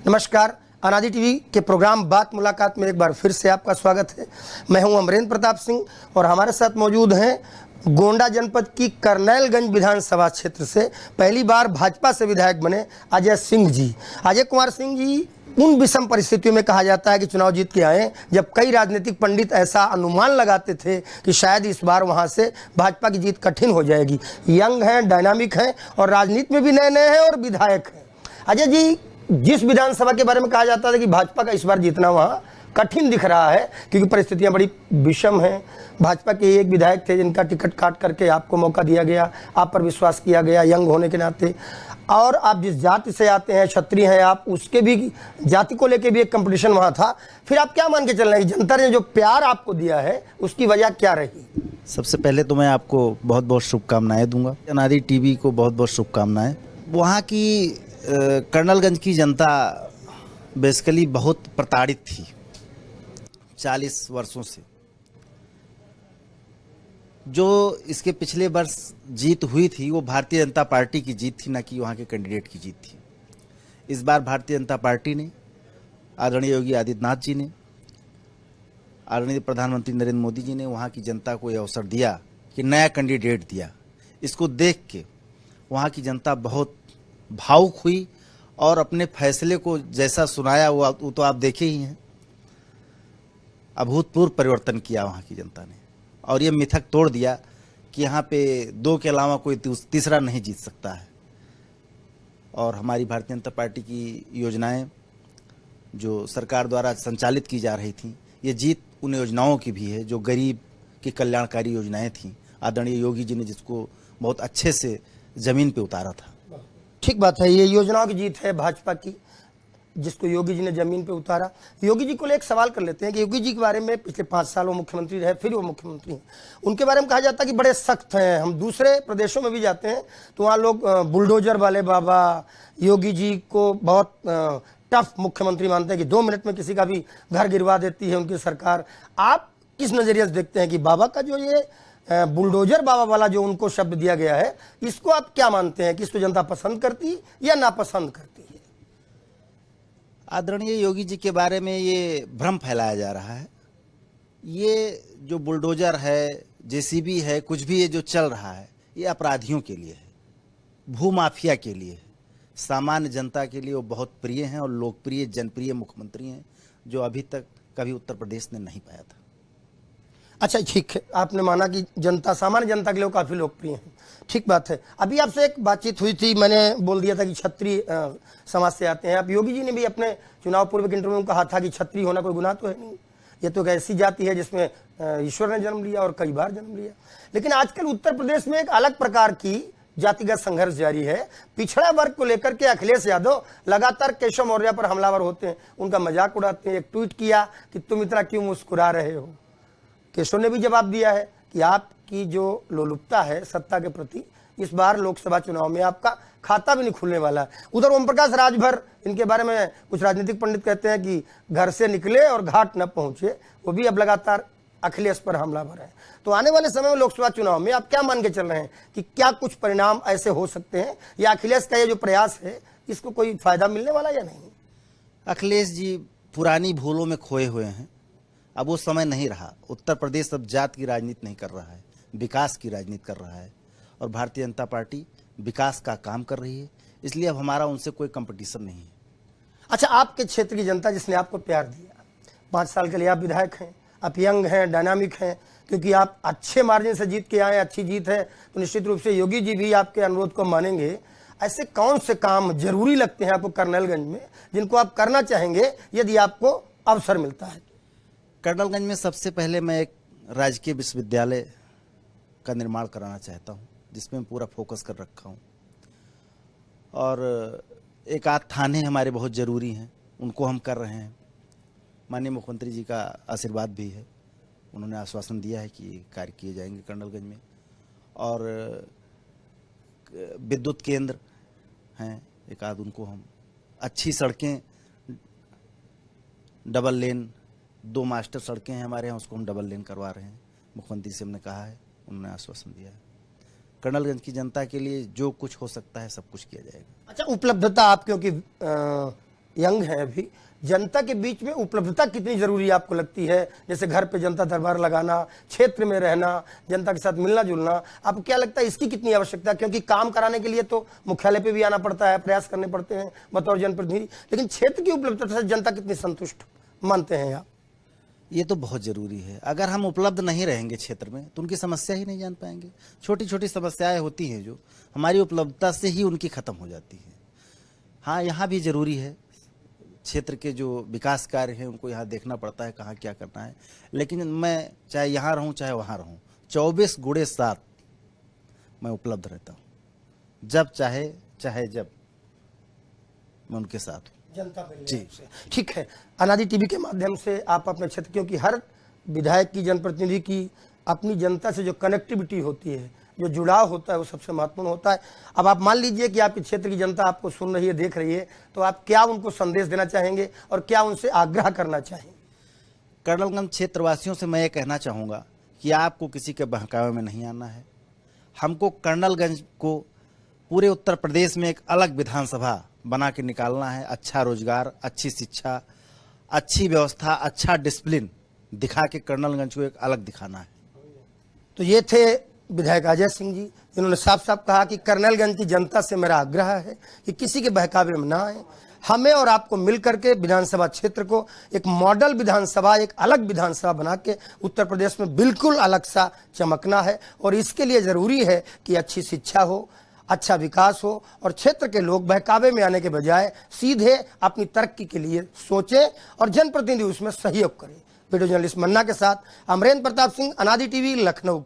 नमस्कार। अनादि टीवी के प्रोग्राम बात मुलाकात में एक बार फिर से आपका स्वागत है। मैं हूं अमरेंद्र प्रताप सिंह और हमारे साथ मौजूद हैं गोंडा जनपद की करनैलगंज विधानसभा क्षेत्र से पहली बार भाजपा से विधायक बने अजय सिंह जी। अजय कुमार सिंह जी उन विषम परिस्थितियों में कहा जाता है कि चुनाव जीत के आए, जब कई राजनीतिक पंडित ऐसा अनुमान लगाते थे कि शायद इस बार वहां से भाजपा की जीत कठिन हो जाएगी। यंग हैं, डायनामिक हैं और राजनीति में भी नए नए हैं और विधायक हैं। अजय जी, जिस विधानसभा के बारे में कहा जाता था कि भाजपा का इस बार जीतना वहाँ कठिन दिख रहा है क्योंकि परिस्थितियां बड़ी विषम हैं। भाजपा के एक विधायक थे जिनका टिकट काट करके आपको मौका दिया गया, आप पर विश्वास किया गया यंग होने के नाते, और आप जिस जाति से आते हैं, क्षत्रिय हैं आप, उसके भी जाति को लेके भी एक कंपटीशन वहाँ था। फिर आप क्या मान के चल रहे हैं, जनता ने जो प्यार आपको दिया है उसकी वजह क्या रही? सबसे पहले तो मैं आपको बहुत बहुत शुभकामनाएं दूंगा। अनादि टीवी को बहुत बहुत शुभकामनाएं। वहाँ की करनैलगंज की जनता बेसिकली बहुत प्रताड़ित थी 40 वर्षों से। जो इसके पिछले वर्ष जीत हुई थी वो भारतीय जनता पार्टी की जीत थी, न कि वहाँ के कैंडिडेट की जीत थी। इस बार भारतीय जनता पार्टी ने, आदरणीय योगी आदित्यनाथ जी ने, आदरणीय प्रधानमंत्री नरेंद्र मोदी जी ने वहाँ की जनता को यह अवसर दिया कि नया कैंडिडेट दिया। इसको देख के वहाँ की जनता बहुत भावुक हुई और अपने फैसले को जैसा सुनाया वो तो आप देखे ही हैं। अभूतपूर्व परिवर्तन किया वहाँ की जनता ने और ये मिथक तोड़ दिया कि यहाँ पे 2 के अलावा कोई तीसरा नहीं जीत सकता है। और हमारी भारतीय जनता पार्टी की योजनाएं जो सरकार द्वारा संचालित की जा रही थी, ये जीत उन योजनाओं की भी है जो गरीब की कल्याणकारी योजनाएं थीं। आदरणीय योगी जी ने जिसको बहुत अच्छे से ज़मीन पे उतारा था। ठीक बात है, ये योजनाओं की जीत है भाजपा की, जिसको योगी जी ने जमीन पे उतारा। योगी जी को एक सवाल कर लेते हैं कि योगी जी के बारे में पिछले 5 साल वो मुख्यमंत्री रहे, फिर वो मुख्यमंत्री हैं। उनके बारे में कहा जाता है कि बड़े सख्त हैं। हम दूसरे प्रदेशों में भी जाते हैं तो वहाँ लोग बुलडोजर वाले बाबा योगी जी को बहुत टफ मुख्यमंत्री मानते हैं कि 2 मिनट में किसी का भी घर गिरवा देती है उनकी सरकार। आप किस नज़रिए से देखते हैं कि बाबा का जो ये बुलडोजर बाबा वाला जो उनको शब्द दिया गया है, इसको आप क्या मानते हैं कि इसको जनता पसंद करती या नापसंद करती है? आदरणीय योगी जी के बारे में ये भ्रम फैलाया जा रहा है। ये जो बुलडोजर है, जेसीबी है, कुछ भी ये जो चल रहा है, ये अपराधियों के लिए है, भूमाफिया के लिए है। सामान्य जनता के लिए वो बहुत प्रिय हैं और लोकप्रिय जनप्रिय मुख्यमंत्री हैं जो अभी तक कभी उत्तर प्रदेश ने नहीं पाया था। अच्छा, ठीक है, आपने माना कि जनता, सामान्य जनता के लिए काफ़ी लोकप्रिय हैं। ठीक बात है। अभी आपसे एक बातचीत हुई थी, मैंने बोल दिया था कि क्षत्रिय समाज से आते हैं आप। योगी जी ने भी अपने चुनाव पूर्व के इंटरव्यू में कहा था कि क्षत्रिय होना कोई गुनाह तो है नहीं, ये तो एक ऐसी जाति है जिसमें ईश्वर ने जन्म लिया और कई बार जन्म लिया। लेकिन आजकल उत्तर प्रदेश में एक अलग प्रकार की जातिगत संघर्ष जारी है। पिछड़ा वर्ग को लेकर के अखिलेश यादव लगातार केशव मौर्य पर हमलावर होते हैं, उनका मजाक उड़ाते हैं। एक ट्वीट किया कि तुम इतना क्यों मुस्कुरा रहे हो। केशव ने भी जवाब दिया है कि आपकी जो लोलुपता है सत्ता के प्रति, इस बार लोकसभा चुनाव में आपका खाता भी नहीं खुलने वाला है। उधर ओम प्रकाश राजभर, इनके बारे में कुछ राजनीतिक पंडित कहते हैं कि घर से निकले और घाट न पहुंचे, वो भी अब लगातार अखिलेश पर हमलावर है। तो आने वाले समय में लोकसभा चुनाव में आप क्या मान के चल रहे हैं कि क्या कुछ परिणाम ऐसे हो सकते हैं या अखिलेश का ये जो प्रयास है इसको कोई फायदा मिलने वाला या नहीं? अखिलेश जी पुरानी भूलों में खोए हुए हैं। अब वो समय नहीं रहा। उत्तर प्रदेश अब जात की राजनीति नहीं कर रहा है, विकास की राजनीति कर रहा है और भारतीय जनता पार्टी विकास का काम कर रही है। इसलिए अब हमारा उनसे कोई कंपटीशन नहीं है। अच्छा, आपके क्षेत्र की जनता जिसने आपको प्यार दिया, 5 साल के लिए आप विधायक हैं, आप यंग हैं, डायनामिक हैं, क्योंकि आप अच्छे मार्जिन से जीत के आए, अच्छी जीत है, तो निश्चित रूप से योगी जी भी आपके अनुरोध को मानेंगे। ऐसे कौन से काम जरूरी लगते हैं आपको करनैलगंज में जिनको आप करना चाहेंगे यदि आपको अवसर मिलता है? करनैलगंज में सबसे पहले मैं एक राजकीय विश्वविद्यालय का निर्माण कराना चाहता हूं, जिसमें पूरा फोकस कर रखा हूं। और एक आध थाने हमारे बहुत ज़रूरी हैं, उनको हम कर रहे हैं। माननीय मुख्यमंत्री जी का आशीर्वाद भी है, उन्होंने आश्वासन दिया है कि कार्य किए जाएंगे करनैलगंज में। और विद्युत केंद्र हैं एक आध, उनको हम, अच्छी सड़कें, डबल लेन, 2 मास्टर सड़कें हैं हमारे यहाँ, उसको हम डबल लेन करवा रहे हैं। मुख्यमंत्री से हमने कहा है, उन्होंने आश्वासन दिया है। करनैलगंज की जनता के लिए जो कुछ हो सकता है सब कुछ किया जाएगा। अच्छा, उपलब्धता आप, क्योंकि यंग हैं अभी, जनता के बीच में उपलब्धता कितनी जरूरी आपको लगती है? जैसे घर पे जनता दरबार लगाना, क्षेत्र में रहना, जनता के साथ मिलना जुलना, आपको क्या लगता है इसकी कितनी आवश्यकता है? क्योंकि काम कराने के लिए तो मुख्यालय पे भी आना पड़ता है, प्रयास करने पड़ते हैं बतौर जनप्रतिनिधि, लेकिन क्षेत्र की उपलब्धता से जनता कितनी संतुष्ट मानते हैं आप? ये तो बहुत जरूरी है। अगर हम उपलब्ध नहीं रहेंगे क्षेत्र में तो उनकी समस्या ही नहीं जान पाएंगे। छोटी छोटी समस्याएं होती हैं जो हमारी उपलब्धता से ही उनकी खत्म हो जाती है। हाँ, यहाँ भी जरूरी है, क्षेत्र के जो विकास कार्य हैं उनको यहाँ देखना पड़ता है, कहाँ क्या करना है। लेकिन मैं चाहे यहाँ रहूँ चाहे वहाँ रहूँ, 24/7 मैं उपलब्ध रहता हूँ। जब चाहे चाहे जब मैं उनके साथ हूँ। जनता पे जी। ठीक है। अनादि टीवी के माध्यम से आप अपने क्षेत्र, क्योंकि हर विधायक की, जनप्रतिनिधि की अपनी जनता से जो कनेक्टिविटी होती है, जो जुड़ाव होता है, वो सबसे महत्वपूर्ण होता है। अब आप मान लीजिए कि आपके क्षेत्र की जनता आपको सुन रही है, देख रही है, तो आप क्या उनको संदेश देना चाहेंगे और क्या उनसे आग्रह करना चाहेंगे? कर्नलगंज क्षेत्रवासियों से मैं ये कहना चाहूँगा कि आपको किसी के बहकावे में नहीं आना है। हमको कर्नलगंज को पूरे उत्तर प्रदेश में एक अलग विधानसभा बना के निकालना है। अच्छा रोजगार, अच्छी शिक्षा, अच्छी व्यवस्था, अच्छा डिसिप्लिन दिखा के कर्नलगंज को एक अलग दिखाना है। तो ये थे विधायक अजय सिंह जी, जिन्होंने साफ साफ कहा कि कर्नलगंज की जनता से मेरा आग्रह है कि किसी के बहकावे में ना आए, हमें और आपको मिलकर के विधानसभा क्षेत्र को एक मॉडल विधानसभा, एक अलग विधानसभा बना के उत्तर प्रदेश में बिल्कुल अलग सा चमकना है। और इसके लिए ज़रूरी है कि अच्छी शिक्षा हो, अच्छा विकास हो और क्षेत्र के लोग बहकावे में आने के बजाय सीधे अपनी तरक्की के लिए सोचें और जनप्रतिनिधि उसमें सहयोग करें। वीडियो जर्नलिस्ट मन्ना के साथ अमरेंद्र प्रताप सिंह, अनादि टीवी, लखनऊ।